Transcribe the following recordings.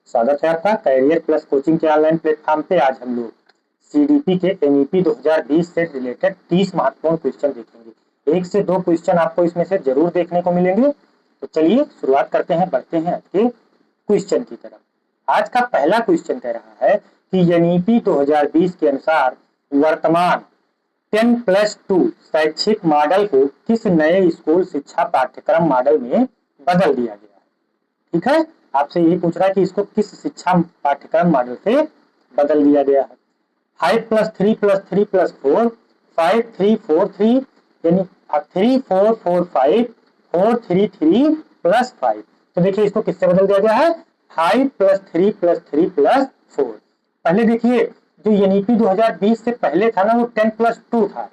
स्वागत है आपका कैरियर प्लस कोचिंग के ऑनलाइन प्लेटफॉर्म पे। आज हम लोग सीडीपी के एनईपी 2020 से रिलेटेड 30 महत्वपूर्ण क्वेश्चन देखेंगे। एक से दो क्वेश्चन आपको इसमें से जरूर देखने को मिलेंगे। तो चलिए शुरुआत करते हैं, बढ़ते हैं आज के क्वेश्चन की तरफ। आज का पहला क्वेश्चन कह रहा है कि एनईपी 2020 के अनुसार वर्तमान 10+2 शैक्षिक मॉडल को किस नए स्कूल शिक्षा पाठ्यक्रम मॉडल में बदल दिया गया है। ठीक है, आपसे यही पूछ रहा है कि इसको किस शिक्षा पाठ्यक्रम मॉडल से बदल दिया गया है। 5+3+3+4 5-3-4-3 यानी 3-4-4-5-4-3-3+5। तो देखिए इसको किससे बदल दिया गया है, 5+3+3+4। पहले देखिए जो एनईपी 2020 से पहले था ना वो 10+2 था।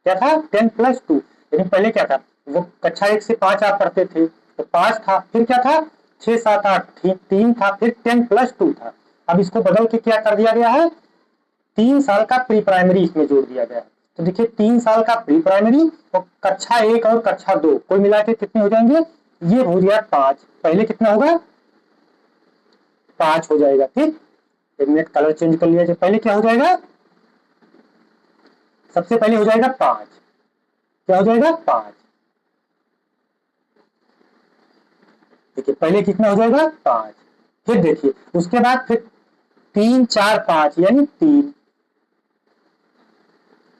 क्या था, 10+2। यानी पहले क्या था, वो कक्षा 1 से 5 आप पढ़ते थे तो 5 था, फिर क्या था 6, 7, 8 3 था, फिर 10+2 था। अब इसको बदल के क्या कर दिया गया है, 3 साल का प्री प्राइमरी इसमें जोड़ दिया गया है। तो देखिए 3 साल का प्री प्राइमरी और कक्षा 1 और कक्षा 2 कोई मिला के कितने हो जाएंगे, ये हो गया 5। पहले कितना होगा, 5 हो जाएगा। ठीक, एक मिनट कलर चेंज कर लिया जाए। पहले क्या हो जाएगा, सबसे पहले हो जाएगा 5। क्या हो जाएगा, 5। देखिए पहले कितना हो जाएगा, 5। फिर देखिए उसके बाद फिर 3-4-5 यानी 3।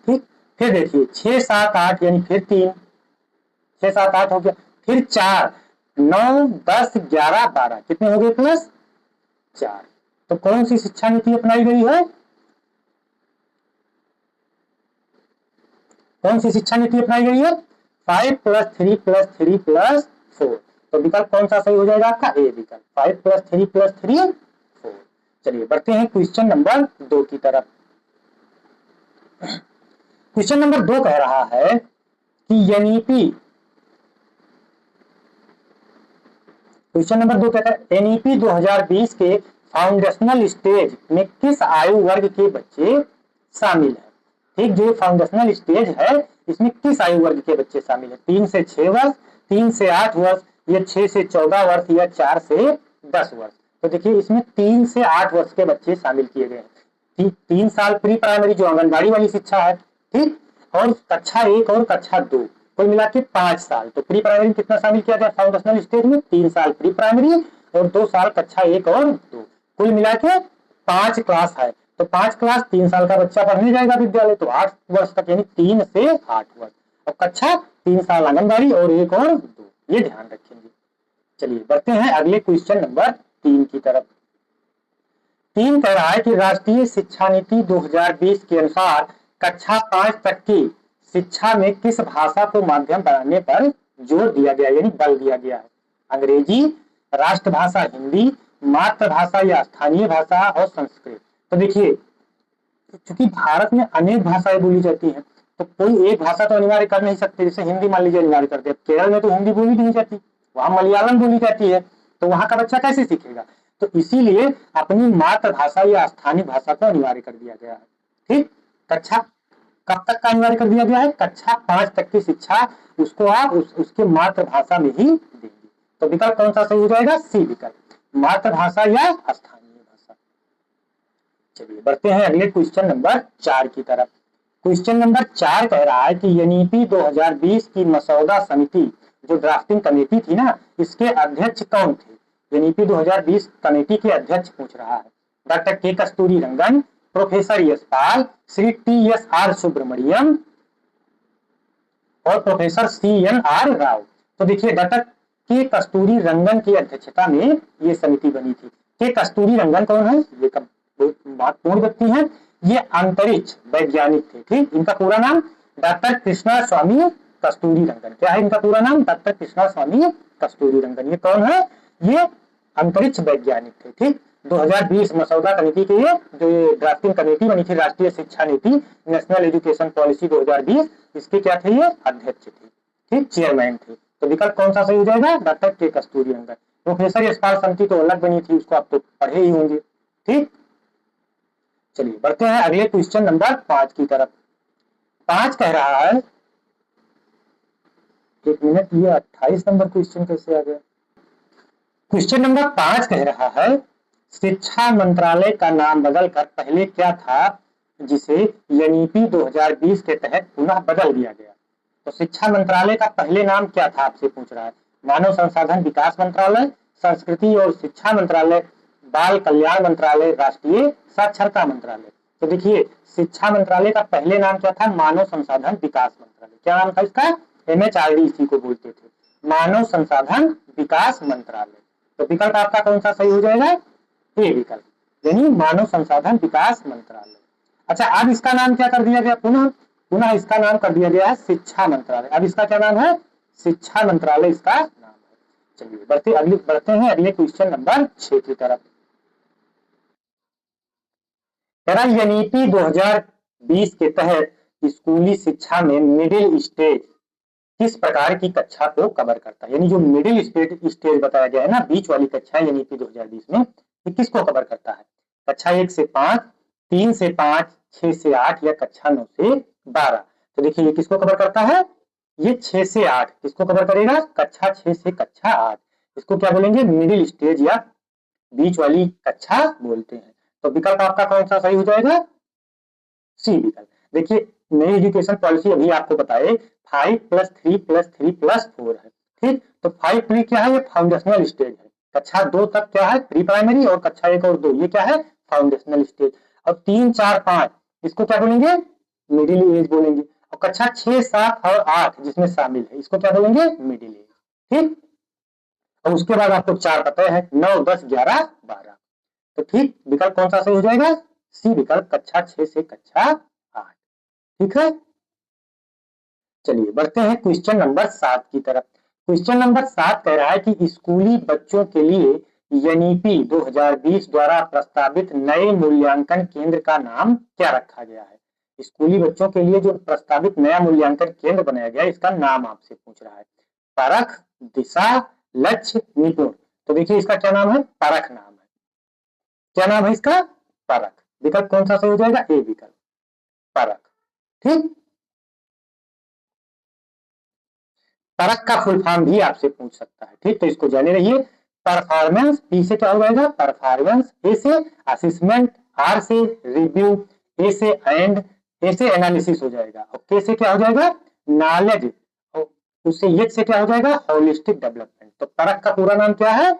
ठीक, फिर देखिए 6-7-8 यानी फिर 3। 6-7-8 हो गया, फिर 4 9 10 11 12 कितने हो गए, प्लस 4। तो कौन सी शिक्षा नीति अपनाई गई है, कौन सी शिक्षा नीति अपनाई गई है, 5+3+3+4। तो विकल्प कौन सा सही हो जाएगा आपका, ए विकल्प, 5+3+3+4। चलिए बढ़ते हैं क्वेश्चन नंबर 2 की तरफ। क्वेश्चन नंबर 2 कह रहा है कि एनईपी, क्वेश्चन नंबर 2 कहता है एनईपी 2020 के फाउंडेशनल स्टेज में किस आयु वर्ग के बच्चे शामिल है। ठीक, जो फाउंडेशनल स्टेज है इसमें किस आयु वर्ग के बच्चे शामिल है, 3 से 6 वर्ष, 3 से 8 वर्ष, या 6 से 14 वर्ष, या 4 से 10 वर्ष। तो देखिए इसमें 3 से 8 वर्ष के बच्चे शामिल किए गए हैं। 3 साल प्री प्राइमरी जो आंगनबाड़ी वाली शिक्षा है, ठीक, और कक्षा 1 और कक्षा 2 कुल मिला के 5 साल। तो प्री प्राइमरी में कितना शामिल किया गया फाउंडेशनल स्टेज में, 3 साल प्री प्राइमरी और 2 साल कक्षा 1 और 2, कुल मिला के 5 क्लास है। तो 5 क्लास 3 साल का बच्चा पढ़ने जाएगा विद्यालय, तो 8 वर्ष तक यानी 3 से 8 वर्ष, और कक्षा 3 साल आंगनबाड़ी और 1 और 2, ये ध्यान रखेंगे। चलिए बढ़ते हैं अगले क्वेश्चन नंबर 3 की तरफ। 3 कह रहा है कि राष्ट्रीय शिक्षा नीति 2020 के अनुसार कक्षा 5 तक की शिक्षा में किस भाषा को माध्यम बनाने पर जोर दिया गया, यानी बल दिया गया है। अंग्रेजी, राष्ट्रभाषा हिंदी, मातृभाषा या स्थानीय भाषा, और संस्कृत। तो देखिए क्योंकि भारत में अनेक भाषाएं बोली जाती हैं तो कोई एक भाषा तो अनिवार्य कर नहीं सकते। जैसे हिंदी मान लीजिए अनिवार्य कर दिया, केरल में तो हिंदी बोली नहीं जाती, वहां मलयालम बोली जाती है, तो वहां का बच्चा कैसे सीखेगा। तो इसीलिए अपनी मातृभाषा या स्थानीय भाषा को अनिवार्य कर दिया गया है। ठीक, कक्षा कब तक का अनिवार्य कर दिया गया है, कक्षा 5 तक की शिक्षा उसको आप उसके मातृभाषा में ही देंगे। तो विकल्प कौन सा सही हो जाएगा, सी विकल्प, मातृभाषा या स्थानीय भाषा। चलिए बढ़ते हैं अगले क्वेश्चन नंबर 4 की तरफ। क्वेश्चन नंबर 4 कह रहा है कि एनईपी 2020 की मसौदा समिति जो ड्राफ्टिंग कमेटी थी ना, इसके अध्यक्ष कौन थे। एनईपी 2020 कमेटी के अध्यक्ष पूछ रहा है, डॉक्टर के कस्तूरी रंगन, प्रोफेसर यशपाल, श्री TSR सुब्रमण्यम और प्रोफेसर CNR राव। तो देखिए डॉक्टर के कस्तूरी रंगन की अध्यक्षता में ये समिति बनी थी। के कस्तूरी रंगन कौन है, ये महत्वपूर्ण व्यक्ति है, ये अंतरिक्ष वैज्ञानिक थे। ठीक, इनका पूरा नाम डॉक्टर कृष्णा स्वामी कस्तूरी रंगन। क्या है इनका पूरा नाम, डॉक्टर कृष्णा स्वामी कस्तूरी रंगन। ये कौन है, ये अंतरिक्ष वैज्ञानिक थे। ठीक, 2020 मसौदा कमेटी के ये जो ये ड्राफ्टिंग कमेटी बनी थी, राष्ट्रीय शिक्षा नीति नेशनल एजुकेशन पॉलिसी 2020, इसके क्या थे, ये अध्यक्ष थे। ठीक, चेयरमैन थे। तो विकल्प कौन सा सही हो जाएगा, डॉक्टर के कस्तूरी रंगन। प्रोफेसर यशपाल समिति तो अलग बनी थी, उसको आप तो पढ़े ही होंगे। ठीक, चलिए बढ़ते हैं अगले क्वेश्चन नंबर 5 की तरफ। 5 कह रहा है, एक मिनट, ये 28 नंबर क्वेश्चन कैसे आ गया। क्वेश्चन नंबर 5 कह रहा है शिक्षा मंत्रालय का नाम बदलकर पहले क्या था, जिसे एनईपी 2020 के तहत पुनः बदल दिया गया। तो शिक्षा मंत्रालय का पहले नाम क्या था आपसे पूछ रहा है। मानव संसाधन विकास मंत्रालय, संस्कृति और शिक्षा मंत्रालय, बाल कल्याण मंत्रालय, राष्ट्रीय साक्षरता मंत्रालय। तो देखिए शिक्षा मंत्रालय का पहले नाम क्या था, मानव संसाधन विकास मंत्रालय। क्या नाम था इसका, MHRD इसी को बोलते थे, मानव संसाधन विकास मंत्रालय। तो विकल्प आपका कौन सा सही हो जाएगा, ए विकल्प, यानी मानव संसाधन विकास मंत्रालय। अच्छा अब इसका नाम क्या कर दिया गया, पुनः इसका नाम कर दिया गया है शिक्षा मंत्रालय। अब इसका क्या नाम है, शिक्षा मंत्रालय इसका नाम है। चलिए बढ़ते हैं अगले क्वेश्चन नंबर 6 की तरफ। एनईपी 2020 के तहत स्कूली शिक्षा में मिडिल स्टेज किस प्रकार की कक्षा को कवर करता है। यानी जो मिडिल स्टेज बताया गया है ना, बीच वाली कक्षा एनईपी 2020 में, ये किसको कवर करता है, कक्षा 1 से 5, 3 से 5, 6 से 8 या कक्षा 9 से 12। तो देखिए ये किसको कवर करता है, ये 6 से 8 किसको कवर करेगा, कक्षा 6 से कक्षा 8। इसको क्या बोलेंगे, मिडिल स्टेज या बीच वाली कक्षा बोलते हैं। तो विकल्प आपका कौन सा सही हो जाएगा, सी विकल्प। देखिए नई एजुकेशन पॉलिसी अभी आपको बताए 5+3+3+4 है, ठीक। तो 5 प्री क्या है, ये फाउंडेशनल स्टेज है। कक्षा 2 तक क्या है, प्री प्राइमरी, और कक्षा 1 और 2 ये क्या है, फाउंडेशनल स्टेज। और 3, 4, 5 इसको क्या बोलेंगे, मिडिल एज बोलेंगे। और कक्षा 6, 7 और 8 जिसमें शामिल है इसको क्या बोलेंगे, मिडिल एज, ठीक। और उसके बाद आपको 4 पता है, 9, 10, 11, 12। तो ठीक विकल्प कौन सा सही हो जाएगा, सी विकल्प, कक्षा 6 से कक्षा 8, ठीक है। चलिए बढ़ते हैं क्वेश्चन नंबर 7 की तरफ। क्वेश्चन नंबर 7 कह रहा है कि स्कूली बच्चों के लिए एनईपी 2020 द्वारा प्रस्तावित नए मूल्यांकन केंद्र का नाम क्या रखा गया है। स्कूली बच्चों के लिए जो प्रस्तावित नया मूल्यांकन केंद्र बनाया गया है, इसका नाम आपसे पूछ रहा है। परख, दिशा, लक्ष्य, निपुण। तो देखिए इसका क्या नाम है, परख नाम है। क्या नाम है इसका, परख। विकल्प कौन सा सही हो जाएगा, ए विकल्प, परख, ठीक। परख का फुल फॉर्म भी आपसे पूछ सकता है, ठीक। तो इसको जाने रहिए। परफॉर्मेंस, पी से क्या हो जाएगा, परफॉर्मेंस, ए से असेसमेंट, आर से रिव्यू, ए से एंड, ए से एनालिसिस हो जाएगा, और के से क्या हो जाएगा, नॉलेज, उससे एच से क्या हो जाएगा, होलिस्टिक डेवलपमेंट। तो परख का पूरा नाम क्या है,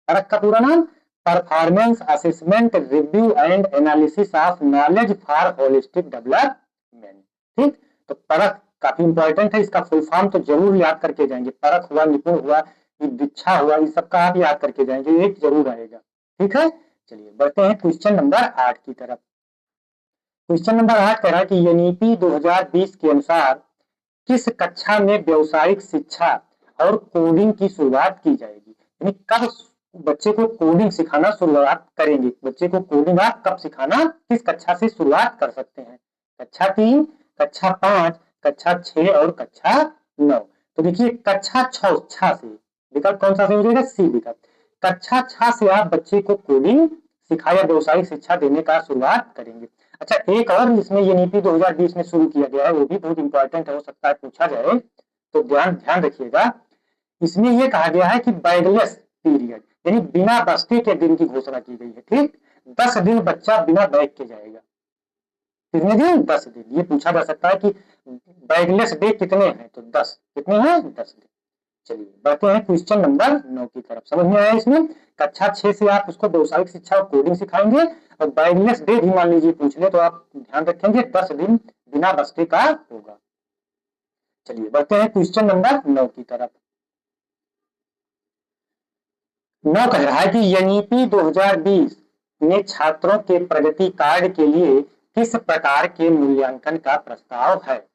परख का पूरा नाम performance assessment review and analysis of knowledge for holistic development, ठीक। तो परख काफी इंपॉर्टेंट है, इसका फुल फॉर्म तो जरूर याद करके जाएंगे। परख हुआ, निपुण हुआ, दीक्षा हुआ, इन सबका आप याद करके जाएंगे, एक जरूर आएगा, ठीक है। चलिए बढ़ते हैं क्वेश्चन नंबर 8 की तरफ। क्वेश्चन नंबर 8 कह रहा है कि एनईपी 2020 के अनुसार किस कक्षा में व्यावसायिक शिक्षा और कोडिंग की शुरुआत की जाएगी। यानी कब बच्चे को कोडिंग सिखाना शुरुआत करेंगे, बच्चे को कोडिंग आप कब सिखाना, किस कक्षा से शुरुआत कर सकते हैं, कक्षा 3, कक्षा 5, कक्षा 6 और कक्षा 9। तो देखिए कक्षा 6 से, विकल्प कौन सा सही हो जाएगा, सी विकल्प। कक्षा 6 से आप बच्चे को कोडिंग सिखाया व्यावसायिक शिक्षा देने का शुरुआत करेंगे। अच्छा एक और इसमें एनईपी 2020 में शुरू किया गया है, वो भी बहुत इंपॉर्टेंट है, हो सकता है पूछा जाए, तो ध्यान रखिएगा। इसमें यह कहा गया है कि बैगलेस पीरियड, यानी बिना बस्ते के दिन की घोषणा की गई है, ठीक। 10 दिन बच्चा बिना बैग के जाएगा। कितने दिन, 10 दिन। ये पूछा जा सकता है कि बैगलेस डे कितने हैं, तो 10। कितने हैं, 10 दिन। चलिए बढ़ते हैं क्वेश्चन नंबर 9 की तरफ। समझ में आया इसमें, कक्षा 6 से आप उसको व्यावसायिक शिक्षा और कोडिंग सिखाएंगे, और बैगलेस डे भी मान लीजिए पूछ ले तो आप ध्यान रखेंगे 10 दिन बिना बस्ते का होगा। चलिए बढ़ते हैं क्वेश्चन नंबर 9 की तरफ। 9 कह रहा है कि एनईपी 2020 में छात्रों के प्रगति कार्ड के लिए किस प्रकार के मूल्यांकन का प्रस्ताव है,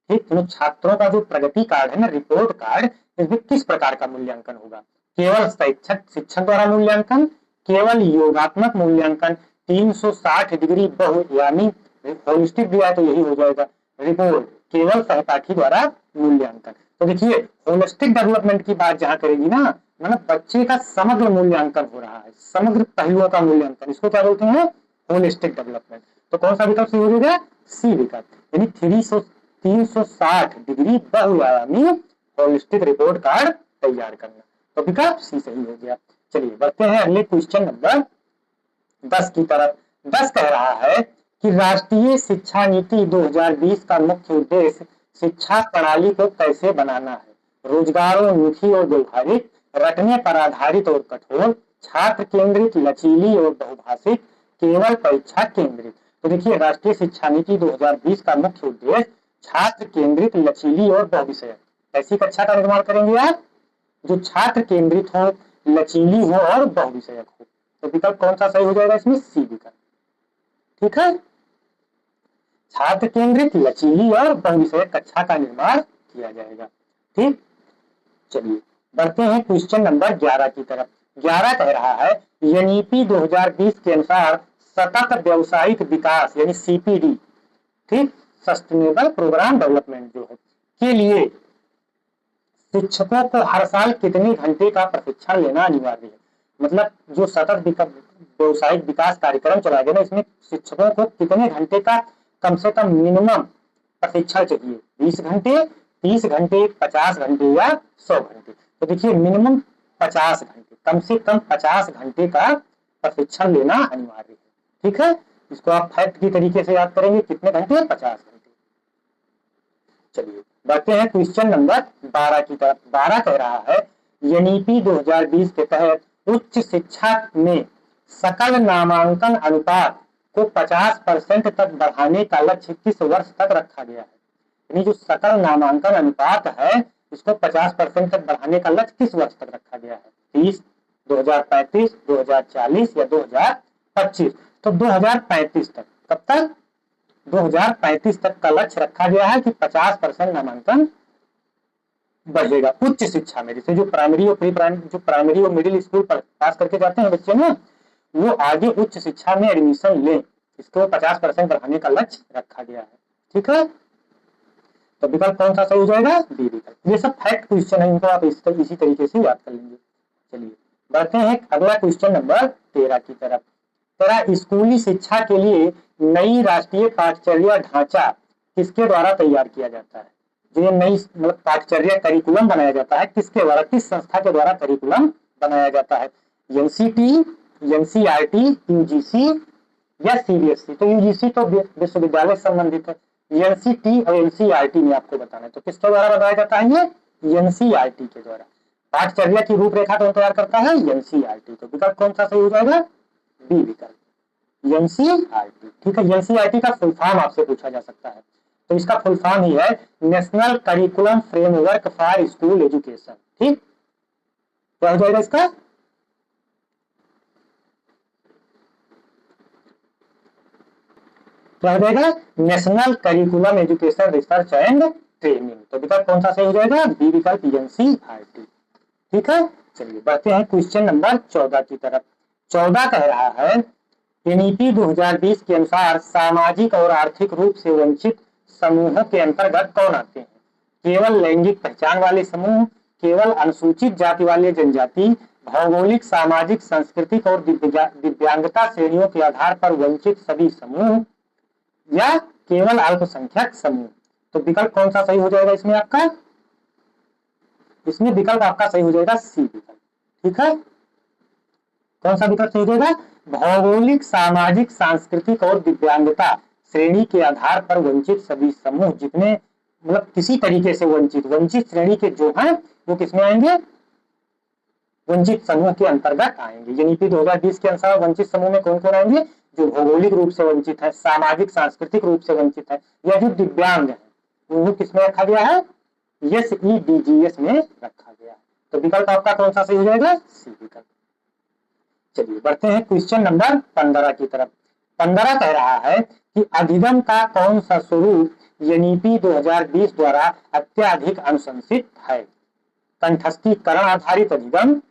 ठीक। तो छात्रों का जो प्रगति कार्ड है ना, रिपोर्ट कार्ड, इसमें किस प्रकार का मूल्यांकन होगा। केवल शिक्षक द्वारा मूल्यांकन, केवल योगात्मक मूल्यांकन, 360 डिग्री बहुआयामी, होलिस्टिक दिया है तो यही हो जाएगा, रिपोर्ट, केवल सहपाठी द्वारा मूल्यांकन। तो देखिए होलिस्टिक डेवलपमेंट की बात जहां करेगी ना, मतलब बच्चे का समग्र मूल्यांकन हो रहा है, समग्र पहलुओं का मूल्यांकन, इसको क्या बोलते हैं, होलिस्टिक डेवलपमेंट। तो कौन सा विकल्प सही हो जाएगा, सी विकल्प, यानी 360 डिग्री बहुआयामी होलिस्टिक रिपोर्ट कार्ड तैयार करना। तो विकल्प सी सही हो गया। चलिए बढ़ते हैं अगले क्वेश्चन नंबर 10 की तरफ। 10 कह रहा है कि राष्ट्रीय शिक्षा नीति 2020 का मुख्य उद्देश्य शिक्षा प्रणाली को कैसे बनाना है, रोजगारोन्मुखी और व्यवहारिक, रटने पर आधारित और कठोर, छात्र केंद्रित, लचीली और बहुभाषिक, केवल परीक्षा केंद्रित। तो देखिए राष्ट्रीय शिक्षा नीति 2020 का मुख्य उद्देश्य छात्र केंद्रित, लचीली और बहुविषयक। ऐसी कक्षा का निर्माण करेंगे आप जो छात्र केंद्रित हो, लचीली हो और बहुविषयक हो। तो विकल्प कौन सा सही हो जाएगा इसमें? सी विकल्प। ठीक है, छात्र केंद्रित, लचीली और बहुविषयक कक्षा का निर्माण किया जाएगा। ठीक, चलिए बढ़ते हैं क्वेश्चन नंबर 11 की तरफ। 11 कह रहा है एनईपी 2020 के अनुसार सतत व्यावसायिक विकास यानी सीपीडी, ठीक, सस्टेनेबल प्रोग्राम डेवलपमेंट जो है के लिए शिक्षकों को हर साल कितने घंटे का प्रशिक्षण लेना अनिवार्य है। मतलब जो सतत व्यावसायिक विकास कार्यक्रम चलाया गया ना, इसमें शिक्षकों को कितने घंटे का कम से कम मिनिमम प्रशिक्षण चाहिए? 20 घंटे, 30 घंटे, 50 घंटे या 100 घंटे। तो देखिए मिनिमम 50 घंटे, कम से कम 50 घंटे का प्रशिक्षण लेना अनिवार्य है। ठीक है, इसको आप फैक्ट की तरीके से याद करेंगे, कितने घंटे? 50 घंटे। चलिए बढ़ते हैं क्वेश्चन नंबर 12 की तरफ। 12 कह रहा है एनईपी 2020 के तहत उच्च शिक्षा में सकल नामांकन अनुपात को 50% तक बढ़ाने का लक्ष्य किस वर्ष तक रखा गया है? यानी जो सकल नामांकन अनुपात है इसको 50% तक बढ़ाने का लक्ष्य किस वर्ष तक रखा गया है? 30, 2035, 2040 या 2025? तो 2035 तक। कब तक? 2035 तक का लक्ष्य रखा गया है कि 50% नामांकन बढ़ेगा उच्च शिक्षा में। जैसे जो प्राइमरी और प्री प्राइमरी, जो प्राइमरी और मिडिल स्कूल पास करके जाते हैं बच्चे ना, वो आगे उच्च शिक्षा में एडमिशन लें, इसको 50% बढ़ाने का लक्ष्य रखा गया है। ठीक है, तो विकल्प कौन सा सही हो जाएगा? बी विकल्प। ये सब फैक्ट क्वेश्चन है, इनको आप इसी तरीके से याद कर लेंगे। चलिए बढ़ते हैं अगला क्वेश्चन नंबर 13 की तरफ। तेरा स्कूली शिक्षा के लिए नई राष्ट्रीय पाठचर्या ढांचा किसके द्वारा तैयार किया जाता है? जो ये नई मतलब पाठचर्या करिकुलम बनाया जाता है किसके द्वारा, किस संस्था के द्वारा करिकुलम बनाया जाता है? एनसीटी, एनसीईआरटी, यूजीसी या सीबीएसई? तो यूजीसी तो विश्वविद्यालय से संबंधित है, एनसीटी और एनसीईआरटी में आपको बताना है। तो किसके द्वारा बनाया जाता है? ये एनसीईआरटी के द्वारा। पाठचर्या की रूपरेखा कौन तैयार करता है? एनसीईआरटी। तो विकल्प कौन सा सही हो जाएगा? बी विकल्प, एनसीईआरटी। ठीक है, एनसीईआरटी का फुल फॉर्म आपसे पूछा जा सकता है, तो इसका फुल फॉर्म ही है national curriculum framework for school education. ठीक, क्या हो जाएगा इसका? क्या हो जाएगा? National curriculum education research and training. तो विकल्प कौन सा सही हो जाएगा? बी विकल्प, एनसीईआरटी। ठीक है, चलिए बढ़ते हैं क्वेश्चन नंबर 14 की तरफ। 14 कह रहा है एनईपी 2020 के अनुसार सामाजिक और आर्थिक रूप से वंचित समूहों के अंतर्गत कौन आते हैं? केवल लैंगिक पहचान वाले समूह, केवल अनुसूचित जाति वाले जनजाति, भौगोलिक, सामाजिक, सांस्कृतिक और दिव्यांगता श्रेणियों के आधार पर वंचित सभी समूह, या केवल अल्पसंख्यक समूह। तो विकल्प कौन सा सही हो जाएगा इसमें आपका? इसमें विकल्प आपका सही हो जाएगा सी विकल्प। ठीक है, कौन सा विकल्प सही हो जाएगा? भौगोलिक, सामाजिक, सांस्कृतिक और दिव्यांगता श्रेणी के आधार पर वंचित सभी समूह, जितने मतलब किसी तरीके से वंचित श्रेणी के जो हैं वो किसमें आएंगे? वंचित समूह के अंतर्गत आएंगे। एनईपी 2020 के अनुसार वंचित समूह में कौन कौन आएंगे? जो भौगोलिक रूप से वंचित है, सामाजिक सांस्कृतिक रूप से वंचित है, या जो दिव्यांग है, उनको किसमें रखा गया है? SEDGS में रखा गया। तो विकल्प आपका कौन सा सही हो जाएगा? सी विकल्प। चलिए बढ़ते हैं क्वेश्चन नंबर 15 की तरफ। 15 कह रहा है कि अधिगम का कौन सा स्वरूप एनईपी 2020 द्वारा अत्यधिक अनुशंसित है? कंठस्थीकरण आधारित अधिगम,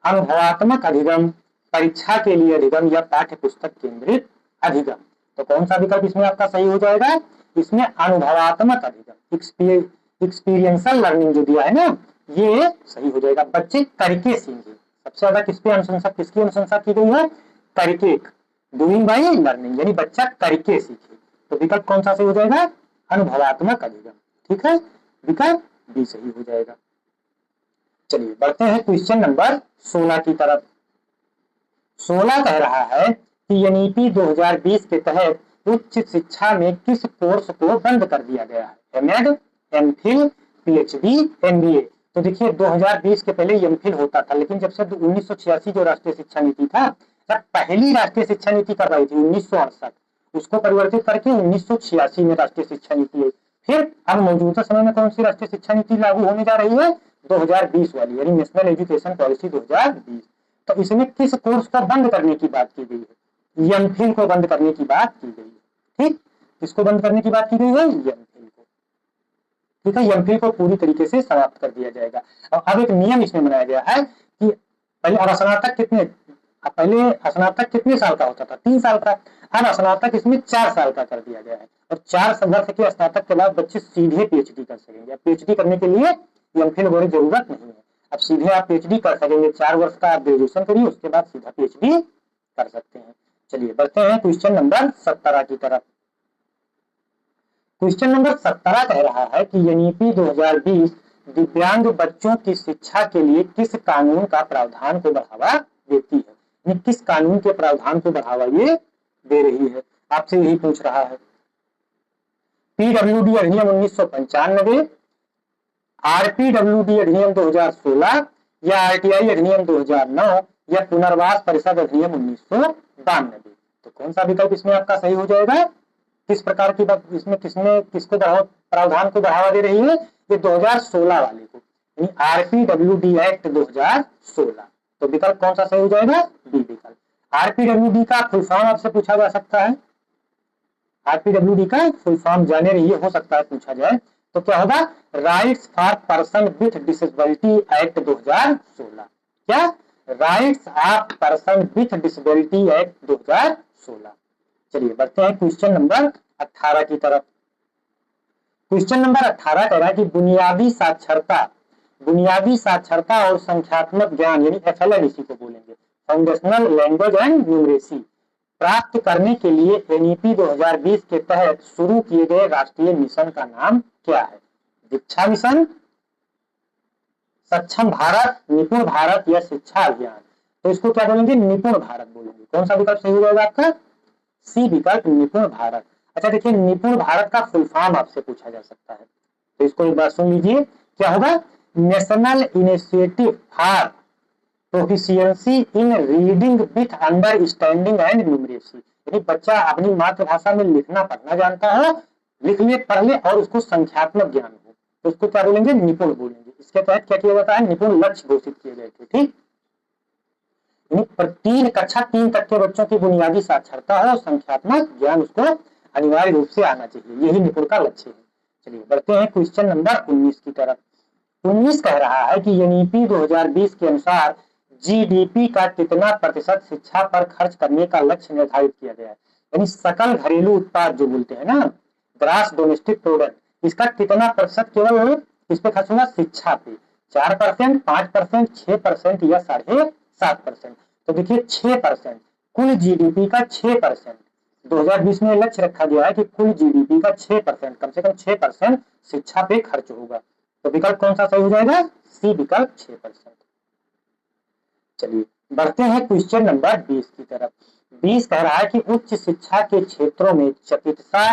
अनुभवात्मक अधिगम, परीक्षा के लिए अधिगम या पाठ्य पुस्तक केंद्रित अधिगम। तो कौन सा विकल्प इसमें आपका सही हो जाएगा? इसमें अनुभवात्मक अधिगम, एक्सपीरियंशियल लर्निंग जो दिया है ना, ये सही हो जाएगा। बच्चे करके सीखेंगे। सबसे ज्यादा किसकी अनुशंसा की गई है? करके, डूइंग बाय लर्निंग, यानी बच्चा करके सीखे। तो विकल्प कौन सा सही हो जाएगा? अनुभवात्मक अधिगम। ठीक है, विकल्प बी सही हो जाएगा। चलिए बढ़ते हैं क्वेश्चन नंबर 16 की तरफ। 16 कह रहा है कि एनईपी 2020 के तहत उच्च शिक्षा में किस कोर्स को बंद कर दिया गया है? MEd, MPhil, PhD, MBA. तो देखिए 2020 के पहले एमफिल होता था, लेकिन जब से 1986 जो राष्ट्रीय शिक्षा नीति था, जब पहली राष्ट्रीय शिक्षा नीति करवाई थी 1968, उसको परिवर्तित करके 1986 में राष्ट्रीय शिक्षा नीति आई। फिर अब मौजूदा समय में कौन सी राष्ट्रीय शिक्षा नीति लागू होने जा रही है? 2020 वाली, यानी नेशनल एजुकेशन पॉलिसी 2020। तो इसमें किस कोर्स को बंद करने की बात की गई है? एमफिल को बंद करने की बात की गई है। ठीक, किसको बंद करने की बात की गई है? एमफिल को। ठीक है, एमफिल को पूरी तरीके से समाप्त कर दिया जाएगा। और अब एक नियम इसमें बनाया गया है कि पहले स्नातक कितने साल का होता था? 3 साल का। अब स्नातक इसमें 4 साल का कर दिया गया है, और 4 वर्ष के स्नातक के बाद बच्चे सीधे पीएचडी कर सकेंगे। पीएचडी करने के लिए एमफिल की जरूरत नहीं है, अब सीधे आप पीएचडी कर सकेंगे। 4 वर्ष का आप ग्रेजुएशन करिए, उसके बाद सीधा पीएचडी कर सकते हैं। चलिए बढ़ते हैं क्वेश्चन नंबर 17 की तरफ। क्वेश्चन नंबर 17 कह रहा है कि एनईपी 2020 दिव्यांग बच्चों की शिक्षा के लिए किस कानून का प्रावधान को बढ़ावा देती है? किस कानून के प्रावधान को बढ़ावा ये दे रही है? आपसे यही पूछ रहा है। पीडब्ल्यूडी अधिनियम 1995, आरपीडब्ल्यूडी अधिनियम 2016, या आरटीआई अधिनियम 2009, या पुनर्वास परिषद अधिनियम 1992। तो कौन सा विकल्प इसमें आपका सही हो जाएगा? किस प्रकार की बात इसमें किसको प्रावधान को बढ़ावा दे रही है? ये 2016 वाले को, यानी आरपीडब्ल्यूडी एक्ट 2016। तो विकल्प कौन सा सही हो जाएगा? बी विकल्प। आरपीडब्ल्यूडी का फुल फॉर्म आपसे पूछा जा सकता है। आरपीडब्ल्यूडी का फुल फॉर्म जाने रहिए, हो सकता है पूछा जाए। तो क्या होगा? Rights for person with disability act 2016। क्या? Rights of person with disability act 2016। चलिए बढ़ते हैं क्वेश्चन नंबर 18 की तरफ। क्वेश्चन नंबर 18 कह रहा है कि बुनियादी साक्षरता और संख्यात्मक ज्ञान, यानी एफएलएन इसी को बोलेंगे, फाउंडेशनल लैंग्वेज एंड न्यूमरेसी, प्राप्त करने के लिए एनईपी 2020 के तहत शुरू किए गए राष्ट्रीय मिशन का नाम क्या है? दीक्षा मिशन, सक्षम भारत, निपुण भारत, या शिक्षा अभियान। तो इसको क्या बोलेंगे? निपुण भारत बोलेंगे। कौन सा विकल्प सही हो जाएगा आपका? सी विकल्प, निपुण भारत। अच्छा देखिए, निपुण भारत का फुल फॉर्म आपसे पूछा जा सकता है, तो इसको एक बार सुन लीजिए। क्या होगा? National initiative for proficiency in reading with understanding and numeracy, यानी बच्चा अपनी मातृभाषा में लिखना पढ़ना जानता हो, लिख ले पढ़ ले, और उसको संख्यात्मक ज्ञान हो, तो उसको क्या बोलेंगे? निपुण बोलेंगे। इसके तहत क्या किया जाता है? निपुण लक्ष्य घोषित किए गए थे। ठीक, कक्षा 3 तक के बच्चों की बुनियादी साक्षरता हो, संख्यात्मक ज्ञान उसको अनिवार्य रूप से आना चाहिए, यही निपुण का लक्ष्य है। चलिए बढ़ते हैं क्वेश्चन नंबर 19 की तरफ। 19 कह रहा है कि एनईपी 2020 के अनुसार जीडीपी का कितना प्रतिशत शिक्षा पर खर्च करने का लक्ष्य निर्धारित किया गया है? यानी सकल घरेलू उत्पाद जो बोलते हैं ना, ग्रास डोमेस्टिक प्रोडक्ट, इसका कितना प्रतिशत केवल इस पे खर्च होगा? शिक्षा पे 4%, 5%, 6%, या 7.5%। तो देखिए 6%, कुल जीडीपी का 6%। 2020 में लक्ष्य रखा गया है कि कुल जीडीपी का 6%, कम से कम 6% शिक्षा पे खर्च होगा। तो विकल्प कौन सा सही हो जाएगा? सी विकल्प, 6%। चलिए बढ़ते हैं क्वेश्चन नंबर 20 की तरफ। 20 कह रहा है कि उच्च शिक्षा के क्षेत्रों में चिकित्सा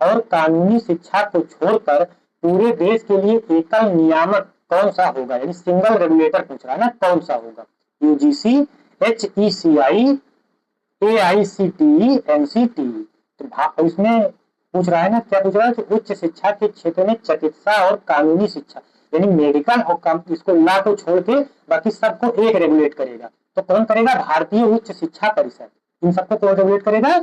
और कानूनी शिक्षा को छोड़कर पूरे देश के लिए एकल नियामक कौन सा होगा? यानी सिंगल रेगुलेटर पूछ रहा है ना, कौन सा होगा? UGC, HECI, AICTE, NCTE. तो इसमें पूछ रहा है ना, क्या पूछ रहा है कि उच्च शिक्षा के क्षेत्र में चिकित्सा और कानूनी शिक्षा, यानी मेडिकल और इसको लॉ को छोड़ के बाकी सबको एक रेगुलेट करेगा। तो कौन करेगा? भारतीय उच्च शिक्षा परिषद। इन सबको कौन रेगुलेट करेगा?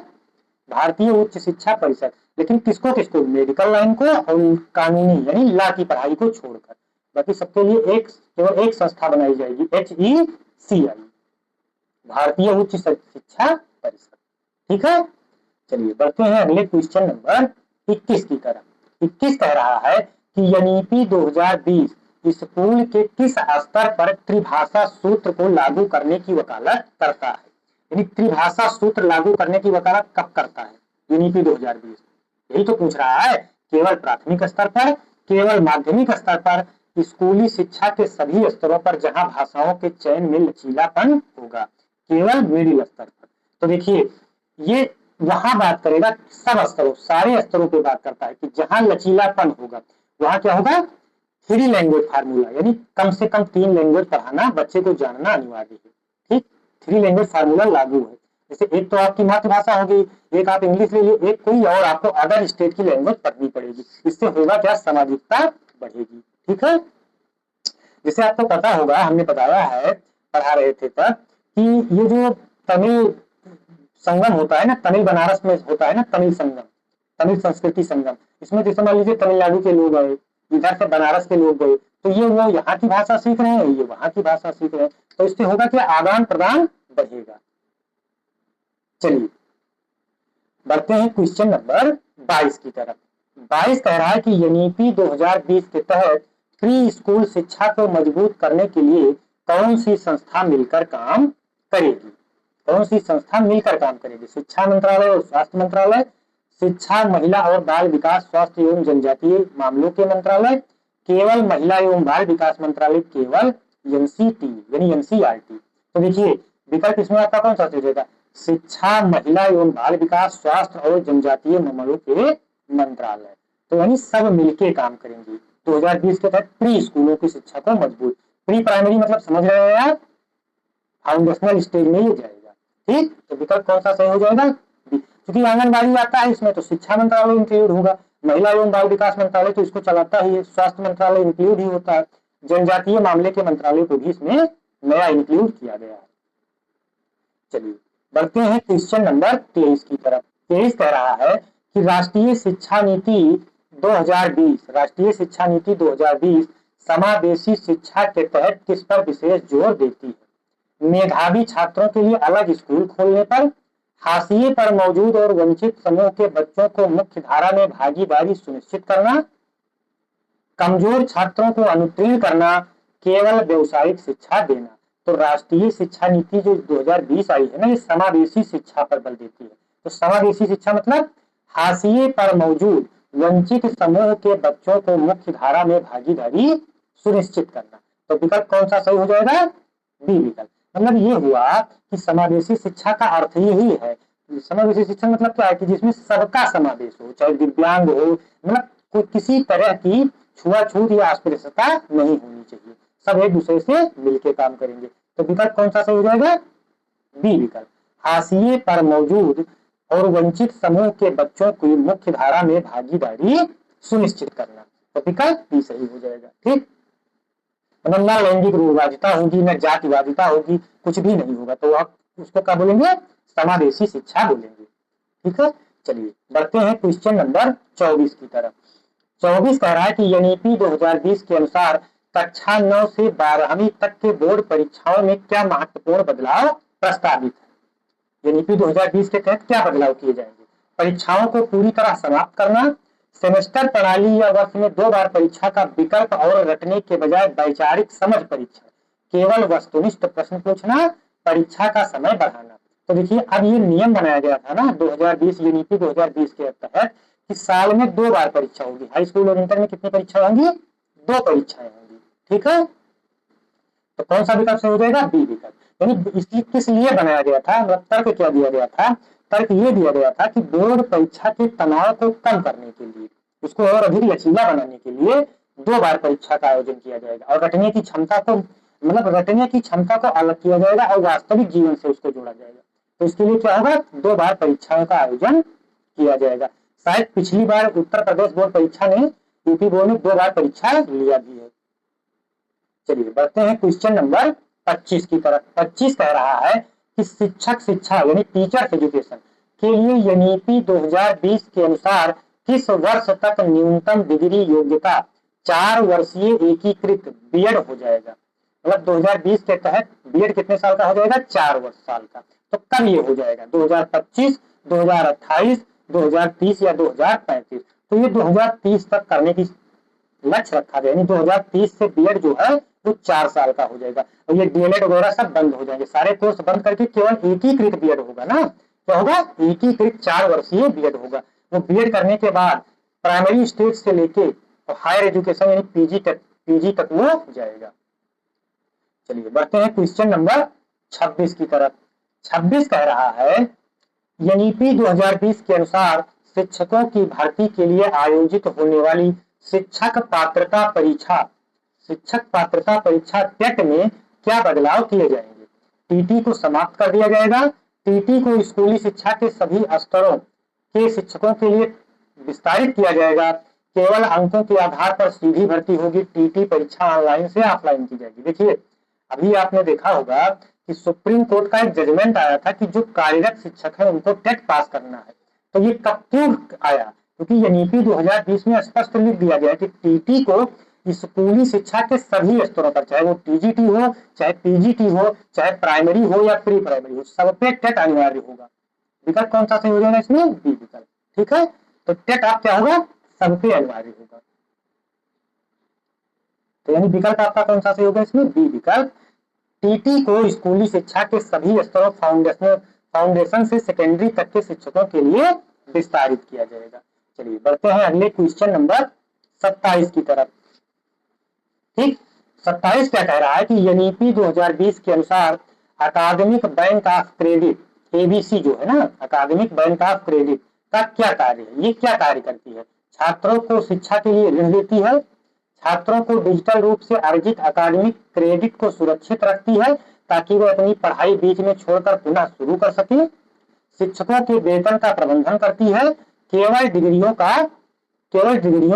भारतीय उच्च शिक्षा परिषद। लेकिन किसको किसको? मेडिकल लाइन को और कानूनी यानी लॉ की पढ़ाई को छोड़कर बाकी सबके लिए केवल एक संस्था बनाई जाएगी, एचईसीआई, भारतीय उच्च शिक्षा परिषद। ठीक है, चलिए बढ़ते हैं अगले क्वेश्चन नंबर 21 की तरफ। 21 कह रहा है कि एनईपी 2020 स्कूल के किस स्तर पर त्रिभाषा सूत्र को लागू करने की वकालत करता है? यानी त्रिभाषा सूत्र लागू करने की वकालत कब करता है एनईपी 2020? यही तो पूछ रहा है। केवल प्राथमिक स्तर पर, केवल माध्यमिक स्तर पर, स्कूली शिक्षा के सभी स्तरों पर जहां भाषाओं के चयन में लचीलापन होगा, केवल मिडिल स्तर पर। तो देखिए ये वहां बात करेगा सब स्तरों, सारे स्तरों पे बात करता है कि जहां लचीलापन होगा वहां क्या होगा, 3 लैंग्वेज फार्मूला, यानी कम से कम 3 लैंग्वेज पढ़ाना बच्चे को जानना अनिवार्य है। ठीक, 3 लैंग्वेज फार्मूला लागू है। जैसे एक तो आपकी मातृभाषा होगी, एक आप इंग्लिश ले लीजिए, एक कोई और आपको अदर स्टेट की लैंग्वेज पढ़नी पड़ेगी। इससे होगा क्या, सामाजिकता बढ़ेगी। ठीक है, जैसे आपको पता होगा, हमने बताया है, पढ़ा रहे थे तब, कि ये जो तमिल संगम होता है ना, तमिल बनारस में होता है ना, तमिल संगम, तमिल संस्कृति संगम, इसमें जैसे मान लीजिए तमिलनाडु के लोग आए, इधर से बनारस के लोग गए, तो ये वो यहाँ की भाषा सीख रहे हैं, ये वहां की भाषा सीख रहे हैं, तो इससे होगा कि आदान प्रदान बढ़ेगा। चलिए बढ़ते हैं क्वेश्चन नंबर 22 की तरफ। 22 कह रहा है कि एनईपी 2020 के तहत प्री स्कूल शिक्षा को मजबूत करने के लिए कौन सी संस्था मिलकर काम करेगी, कौन सी संस्था मिलकर काम करेगी, शिक्षा मंत्रालय और स्वास्थ्य मंत्रालय, शिक्षा महिला और बाल विकास स्वास्थ्य एवं जनजातीय मामलों के मंत्रालय, केवल महिला एवं बाल विकास मंत्रालय, केवल एनसीटी यानी एनसीईआरटी। तो देखिए विकल्प इसमें आपका कौन सा हो जाएगा, शिक्षा महिला एवं बाल विकास स्वास्थ्य और जनजातीय मामलों के मंत्रालय। तो यानी सब मिलके काम करेंगे 2020 के तहत प्री स्कूलों की शिक्षा को मजबूत। प्री प्राइमरी मतलब समझ रहे हैं आप, फाउंडेशनल स्टेज में ही जाएगा। ठीक, तो विकल्प कौन सा सही हो जाएगा, क्योंकि आंगनबाड़ी आता है इसमें, तो शिक्षा मंत्रालय इंक्लूड होगा, महिला एवं बाल विकास मंत्रालय तो इसको चलाता ही है, स्वास्थ्य मंत्रालय इंक्लूड ही होता है, जनजातीय मामले के मंत्रालय को भी इसमें नया इंक्लूड किया गया है। चलिए बढ़ते हैं क्वेश्चन नंबर 23 की तरफ। 23 कह रहा है कि राष्ट्रीय शिक्षा नीति 2020, राष्ट्रीय शिक्षा नीति 2020 समावेशी शिक्षा के तहत किस पर विशेष जोर देती है, मेधावी छात्रों के लिए अलग स्कूल खोलने पर, हाशिए पर मौजूद और वंचित समूह के बच्चों को मुख्य धारा में भागीदारी सुनिश्चित करना, कमजोर छात्रों को अनुत्तीर्ण करना, केवल व्यवसायिक शिक्षा देना। तो राष्ट्रीय शिक्षा नीति जो 2020 आई है ना, ये समावेशी शिक्षा पर बल देती है। तो समावेशी शिक्षा मतलब हाशिए पर मौजूद वंचित समूह के बच्चों को मुख्य धारा में भागीदारी सुनिश्चित करना। तो विकल्प कौन सा सही हो जाएगा, बी विकल्प। मतलब ये हुआ कि समावेशी शिक्षा का अर्थ यही है, समावेशी शिक्षा मतलब क्या है कि जिसमें सबका समावेश हो, चाहे दिव्यांग हो, मतलब कोई किसी तरह की छुआछूत या अस्पृश्यता नहीं होनी चाहिए, सब एक दूसरे से मिलकर काम करेंगे। तो विकल्प कौन सा सही हो जाएगा, बी विकल्प, हाशिए पर मौजूद और वंचित समूह के बच्चों की मुख्य धारा में भागीदारी सुनिश्चित करना। तो विकल्प बी सही हो जाएगा। ठीक, मतलब न लैंगिक रूढ़िवादिता होगी, न जातिवादिता होगी, कुछ भी नहीं होगा, तो आप उसको क्या बोलेंगे, समावेशी शिक्षा बोलेंगे। ठीक है, चलिए बढ़ते हैं क्वेश्चन नंबर 24 की तरफ। 24 कह रहा है कि एनईपी 2020 के अनुसार कक्षा 9 से 12वीं तक के बोर्ड परीक्षाओं में क्या महत्वपूर्ण बदलाव प्रस्तावित है। एनईपी 2020 के तहत क्या बदलाव किए जाएंगे, परीक्षाओं को पूरी तरह समाप्त करना, सेमेस्टर प्रणाली या वर्ष में 2 बार परीक्षा का विकल्प और रटने के बजाय वैचारिक समझ परीक्षा, केवल वस्तुनिष्ठ प्रश्न पूछना, परीक्षा का समय बढ़ाना। तो देखिए अब ये नियम बनाया गया था ना 2020 यूनिटी 2020 के तहत कि साल में 2 बार परीक्षा होगी, हाई स्कूल और इंटर में कितनी परीक्षा होंगी, 2 परीक्षाएं होंगी। ठीक है, तो कौन सा विकल्प सही हो जाएगा, बी विकल्प। यानी इसलिए किस लिए बनाया गया था, मतलब तर्क क्या दिया गया था, तर्क ये दिया गया था कि बोर्ड परीक्षा के तनाव को कम करने के लिए, उसको और अधिक लचीला बनाने के लिए 2 बार परीक्षा का आयोजन किया जाएगा और रटने की क्षमता को, मतलब रटने की क्षमता को अलग किया जाएगा और वास्तविक जीवन से उसको जोड़ा जाएगा। तो इसके लिए क्या होगा, 2 बार परीक्षाओं का आयोजन किया जाएगा। शायद पिछली बार उत्तर प्रदेश बोर्ड परीक्षा ने, यूपी बोर्ड ने 2 बार परीक्षा लिया भी है। चलिए बढ़ते हैं क्वेश्चन नंबर 25 की तरफ। 25 कह रहा है कि शिक्षक शिक्षा यानी टीचर एजुकेशन के लिए एनईपी 2020 के अनुसार किस वर्ष तक न्यूनतम डिग्री योग्यता 4 वर्षीय एकीकृत बीएड हो जाएगा। मतलब 2020 के तहत बीएड कितने साल का हो जाएगा, 4 वर्ष साल का। तो कब ये हो जाएगा, 2025, 2028, 2030 या 2035। तो ये 2030 तक करने की लक्ष्य रखा गया, यानी 2030 से बीएड जो है वो 4 साल का हो जाएगा और ये डीएलएड वगैरह सब बंद हो जाएंगे, सारे कोर्स बंद करके केवल एकीकृत बीएड होगा ना। क्या होगा, एकीकृत 4 वर्षीय बीएड होगा। वो बीएड करने के बाद प्राइमरी स्टेज से लेके और हायर एजुकेशन यानी पीजी तक वो जाएगा। चलिए बढ़ते हैं क्वेश्चन नंबर 26 की तरफ। 26 कह रहा है एनईपी 2020 के अनुसार शिक्षकों की भर्ती के लिए आयोजित होने वाली शिक्षक पात्रता परीक्षा टेट में क्या बदलाव किए जाएंगे? टीटी को समाप्त कर दिया जाएगा। टीटी को स्कूली शिक्षा के सभी स्तरों के शिक्षकों के लिए विस्तारित किया जाएगा। केवल अंकों के आधार पर सीधी भर्ती होगी। टीटी परीक्षा ऑनलाइन से ऑफलाइन की जाएगी। देखिए, अभी आपने देखा होगा कि सुप्रीम कोर्ट का एक जजमेंट आया था कि जो कार्यरत शिक्षक है उनको टेट पास करना है। तो ये कब क्यों आया? क्योंकि एनईपी 2020 में स्पष्ट लिख दिया गया कि टीटी को स्कूली शिक्षा के सभी स्तरों पर, चाहे वो टीजीटी हो, चाहे पीजीटी हो, चाहे प्राइमरी हो या प्री प्राइमरी हो, सब पे टेट अनिवार्य होगा। विकल्प कौन सा सही हो जाएगा इसमें? बी विकल्प। ठीक है, तो टेट आप क्या होगा? सब पे अनिवार्य होगा। तो यानी विकल्प आपका कौन सा सही होगा इसमें? बी विकल्प। टीटी को स्कूली शिक्षा के सभी स्तरों फाउंडेशन से सेकेंडरी तक के शिक्षकों के लिए विस्तारित किया जाएगा। चलिए बढ़ते हैं अगले क्वेश्चन नंबर 27 की तरफ। ठीक, 27 क्या कह रहा है कि एनईपी 2020 के अनुसार अकादमिक बैंक ऑफ क्रेडिट एबीसी जो है ना, अकादमिक बैंक ऑफ क्रेडिट का क्या कार्य है? ये क्या कार्य करती है? छात्रों को शिक्षा के लिए ऋण देती है, छात्रों को डिजिटल रूप से अर्जित अकादमिक क्रेडिट को सुरक्षित रखती है ताकि वे अपनी पढ़ाई बीच में छोड़कर पुनः शुरू कर सके, शिक्षकों के वेतन का प्रबंधन करती है, केवल डिग्रियों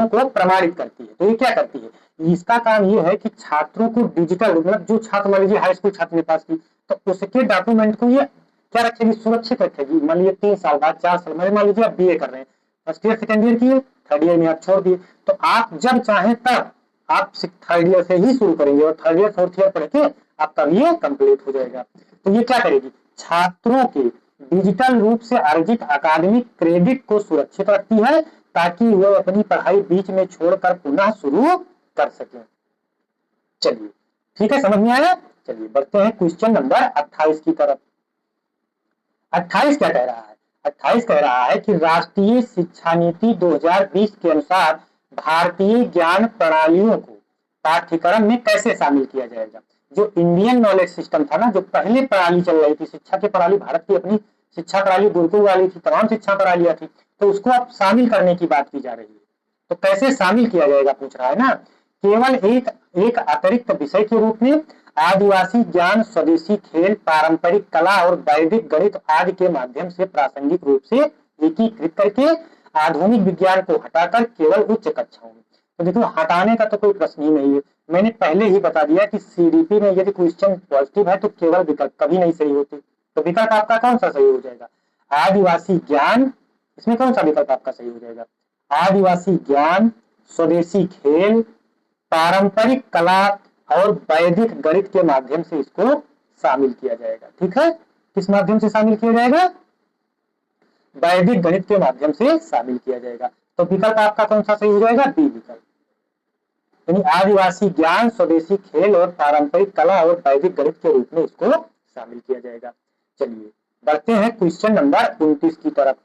को प्रमाणित करती है। तो ये क्या करती है? इसका काम ये है कि छात्रों को डिजिटल, मतलब जो छात्र मान लीजिए हाई स्कूल छात्र ने पास की तो उसके डॉक्यूमेंट को ये क्या रखेगी? सुरक्षित रखेगी। मान लीजिए 3 साल बाद, 4 साल, मान लीजिए आप बीए कर रहे हैं, फर्स्ट ईयर सेकेंड ईयर किए, थर्ड ईयर में आप छोड़ दिए, तो आप जब चाहें तब आप थर्ड ईयर से ही शुरू करेंगे और थर्ड ईयर फोर्थ ईयर पढ़ के आप तब ये कंप्लीट हो जाएगा। तो ये क्या करेगी? छात्रों के डिजिटल रूप से अर्जित अकादमिक क्रेडिट को सुरक्षित रखती है ताकि वो अपनी पढ़ाई बीच में छोड़कर पुनः शुरू कर सके। चलिए ठीक है, समझ में आया? चलिए बढ़ते हैं क्वेश्चन नंबर 28 की तरफ। 28 क्या कह रहा है? 28 कह रहा है कि राष्ट्रीय शिक्षा नीति 2020 के अनुसार भारतीय ज्ञान प्रणालियों को पाठ्यक्रम में कैसे शामिल किया जाएगा? जो इंडियन नॉलेज सिस्टम था ना, जो पहले प्रणाली चल रही थी, शिक्षा की प्रणाली, भारत की अपनी शिक्षा प्रणाली गुरुकुल वाली थी, तमाम शिक्षा प्रणालियां थी, तो उसको अब शामिल करने की बात की जा रही है। तो कैसे शामिल किया जाएगा पूछ रहा है ना। केवल एक अतिरिक्त विषय के रूप में आदिवासी ज्ञान, स्वदेशी खेल, पारंपरिक कला और वैदिक गणित आदि के माध्यम से प्रासंगिक रूप से एकीकृत करके आधुनिक विज्ञान को हटाकर केवल उच्च कक्षाओं में। तो देखो, हटाने का तो कोई प्रश्न ही नहीं है। मैंने पहले ही बता दिया कि सीडीपी में यदि क्वेश्चन पॉजिटिव है तो केवल विकल्प कभी नहीं सही होते। तो विकल्प आपका कौन सा सही हो जाएगा? आदिवासी ज्ञान। इसमें कौन सा विकल्प आपका सही हो जाएगा? आदिवासी ज्ञान, स्वदेशी खेल, पारंपरिक कला और वैदिक गणित के माध्यम से इसको शामिल किया जाएगा। ठीक है, किस माध्यम से शामिल किया जाएगा? वैदिक गणित के माध्यम से शामिल किया जाएगा। तो विकल्प आपका कौन सा सही हो जाएगा? बी विकल्प, यानी आदिवासी ज्ञान, स्वदेशी खेल और पारंपरिक कला और वैदिक गणित के रूप में इसको शामिल किया जाएगा। चलिए बढ़ते हैं क्वेश्चन नंबर 29 की तरफ।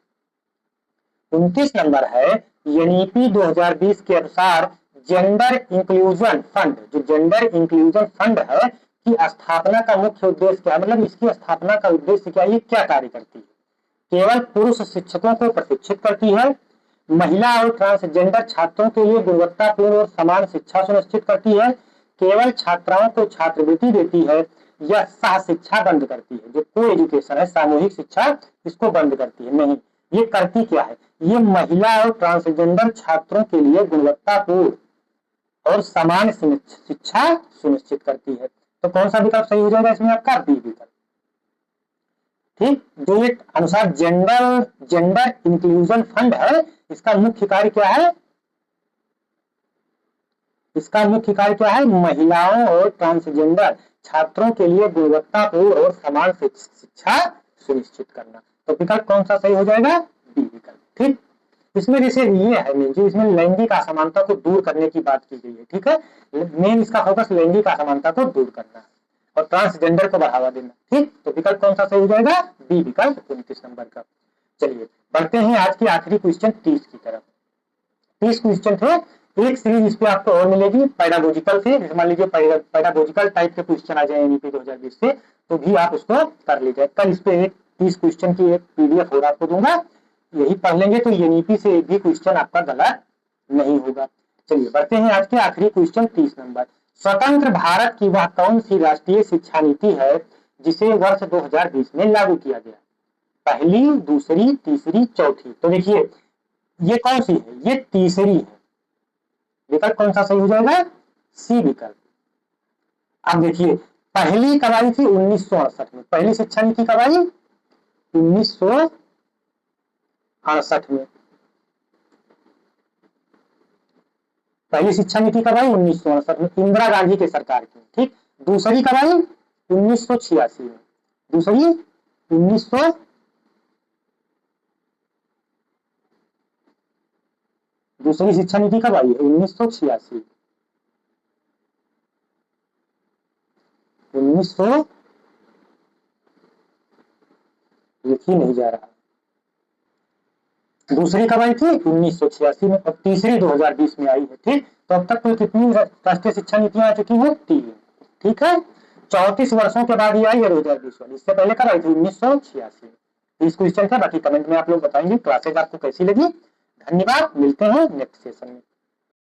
29 नंबर है, एनईपी 2020 के अनुसार जेंडर इंक्लूजन फंड, जो जेंडर इंक्लूजन फंड है की स्थापना का मुख्य उद्देश्य क्या है? मतलब इसकी स्थापना का उद्देश्य क्या है? ये क्या कार्य करती है? केवल पुरुष शिक्षकों को प्रशिक्षित करती है, महिला और ट्रांसजेंडर छात्रों के लिए गुणवत्तापूर्ण और समान शिक्षा सुनिश्चित करती है, केवल छात्राओं को छात्रवृत्ति देती है, या सह शिक्षा बंद करती है? जो को एजुकेशन है, सामूहिक शिक्षा, इसको बंद करती है? नहीं, ये करती क्या है? ये महिला और ट्रांसजेंडर छात्रों के लिए गुणवत्तापूर्ण और समान शिक्षा सुनिश्चित करती है। तो कौन सा विकल्प सही हो जाएगा इसमें आपका? बी विकल्प। ठीक, जो एक अनुसार जेंडर इंक्लूजन फंड है, इसका मुख्य कार्य क्या है? इसका मुख्य कार्य क्या है? महिलाओं और ट्रांसजेंडर छात्रों के लिए गुणवत्तापूर्ण और समान शिक्षा सुनिश्चित करना। तो विकल्प कौन सा सही हो जाएगा? बी विकल्प। ठीक, इसमें जैसे ये है मेन चीज, इसमें लैंगिक असमानता को दूर करने की बात की गई है। ठीक है, मेन इसका फोकस लैंगिक असमानता को दूर करना है और ट्रांसजेंडर को बढ़ावा देना। ठीक, तो विकल्प कौन सा सही हो जाएगा? बी विकल्प 29 नंबर का। चलिए बढ़ते हैं आज की आखिरी क्वेश्चन 30 की तरफ। 30 क्वेश्चन थे, एक सीरीज इस पे आपको और मिलेगी पैडागोजिकल से। मान लीजिए पैडागोजिकल टाइप के क्वेश्चन आ जाए एनईपी 2020 से, तो भी आप उसको कर लीजिए। कल इस पे एक 30 क्वेश्चन की एक PDF और आपको दूंगा, यही पढ़ लेंगे तो एनईपी से एक भी क्वेश्चन आपका गलत नहीं होगा। चलिए बढ़ते हैं आज के आखिरी क्वेश्चन 30 नंबर। स्वतंत्र भारत की वह कौन सी राष्ट्रीय शिक्षा नीति है जिसे वर्ष 2020 में लागू किया गया? पहली, दूसरी, तीसरी, चौथी। तो देखिए ये कौन सी है? ये तीसरी है। विकल्प कौन सा सही हो जाएगा? सी विकल्प। अब देखिए पहली कब आई थी? 1968 में। पहली शिक्षा नीति कब आई? 1968 में। पहली शिक्षा नीति कब आई? 1968 में, इंदिरा गांधी के सरकार की। ठीक। दूसरी कब आई? 1986 में। दूसरी 1900 दूसरी शिक्षा नीति कब आई है? 1986। 1900 लिखी नहीं जा रहा। दूसरी कब आई थी? 1986 में। और तीसरी 2020 में आई है। ठीक। तो अब तक कुल कितनी राष्ट्रीय शिक्षा नीतियां आ चुकी हैं? 3। ठीक है। 34 वर्षों के बाद ये आई है 2020 वाली। इससे पहले कब आई थी? 1986। 30 क्वेश्चन था। बाकी कमेंट में आप लोग बताएंगे क्लासेज आपको कैसी लगी। धन्यवाद, मिलते हैं नेक्स्ट सेशन में।